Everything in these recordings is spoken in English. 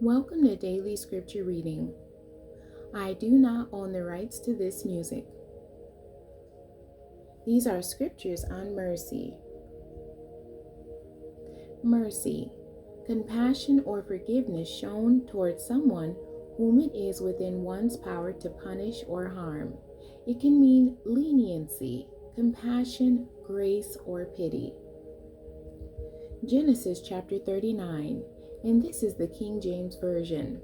Welcome to Daily Scripture Reading. I do not own the rights to this music. These are scriptures on mercy. Mercy, compassion or forgiveness shown towards someone whom it is within one's power to punish or harm. It can mean leniency, compassion, grace, or pity. Genesis chapter 39, and this is the King James Version.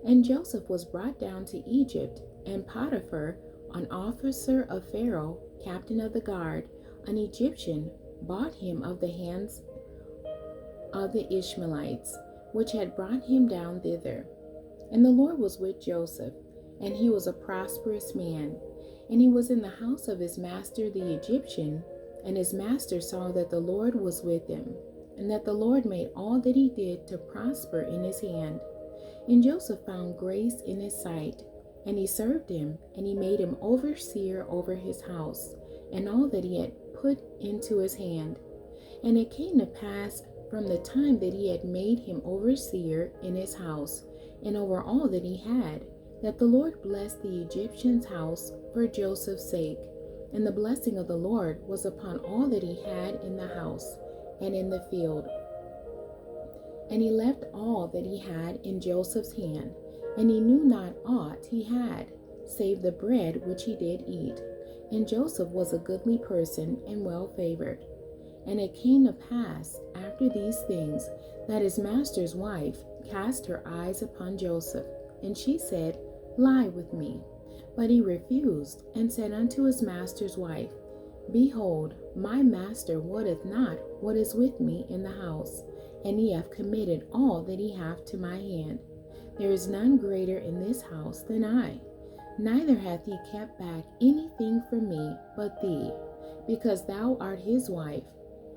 And Joseph was brought down to Egypt, and Potiphar, an officer of Pharaoh, captain of the guard, an Egyptian, bought him of the hands of the Ishmaelites, which had brought him down thither. And the Lord was with Joseph, and he was a prosperous man, and he was in the house of his master the Egyptian. And his master saw that the Lord was with him, and that the Lord made all that he did to prosper in his hand. And Joseph found grace in his sight, and he served him, and he made him overseer over his house, and all that he had put into his hand. And it came to pass from the time that he had made him overseer in his house, and over all that he had, that the Lord blessed the Egyptian's house for Joseph's sake. And the blessing of the Lord was upon all that he had in the house and in the field. And he left all that he had in Joseph's hand, and he knew not aught he had, save the bread which he did eat. And Joseph was a goodly person and well favored. And it came to pass after these things that his master's wife cast her eyes upon Joseph, and she said, Lie with me. But he refused, and said unto his master's wife, Behold, my master wotteth not what is with me in the house, and he hath committed all that he hath to my hand. There is none greater in this house than I. Neither hath he kept back anything from me but thee, because thou art his wife.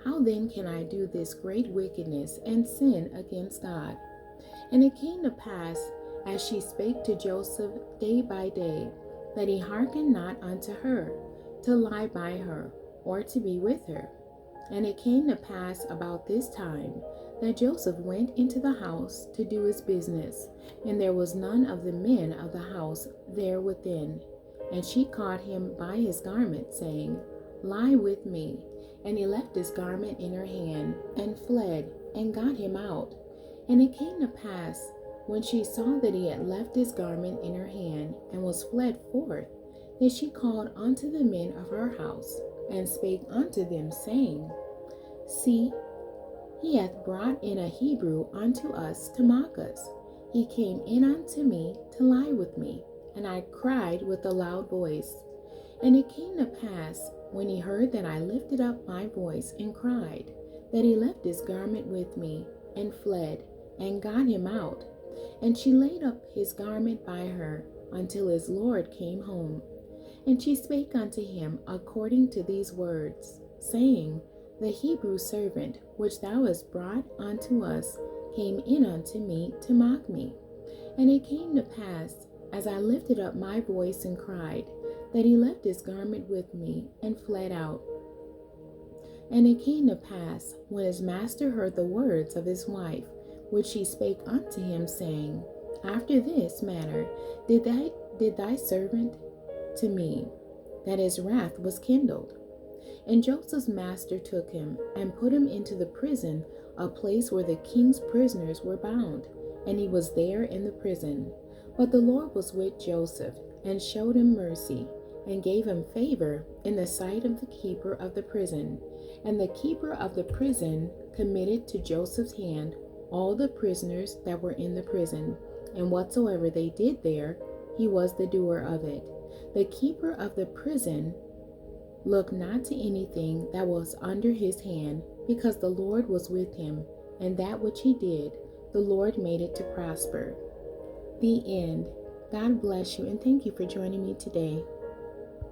How then can I do this great wickedness and sin against God? And it came to pass, as she spake to Joseph day by day, that he hearkened not unto her, to lie by her, or to be with her. And it came to pass about this time, that Joseph went into the house to do his business, and there was none of the men of the house there within. And she caught him by his garment, saying, Lie with me. And he left his garment in her hand, and fled, and got him out. And it came to pass, when she saw that he had left his garment in her hand, and was fled forth, that she called unto the men of her house, and spake unto them, saying, See, he hath brought in a Hebrew unto us to mock us. He came in unto me to lie with me, and I cried with a loud voice. And it came to pass, when he heard that I lifted up my voice and cried, that he left his garment with me, and fled, and got him out. And she laid up his garment by her until his Lord came home. And she spake unto him according to these words, saying, The Hebrew servant which thou hast brought unto us came in unto me to mock me. And it came to pass, as I lifted up my voice and cried, that he left his garment with me and fled out. And it came to pass, when his master heard the words of his wife, which she spake unto him, saying, After this manner did thy servant to me, that his wrath was kindled. And Joseph's master took him, and put him into the prison, a place where the king's prisoners were bound, and he was there in the prison. But the Lord was with Joseph, and showed him mercy, and gave him favor in the sight of the keeper of the prison. And the keeper of the prison committed to Joseph's hand all the prisoners that were in the prison, and whatsoever they did there, he was the doer of it. The keeper of the prison looked not to anything that was under his hand, because the Lord was with him, and that which he did, the Lord made it to prosper. The end. God bless you, and thank you for joining me today.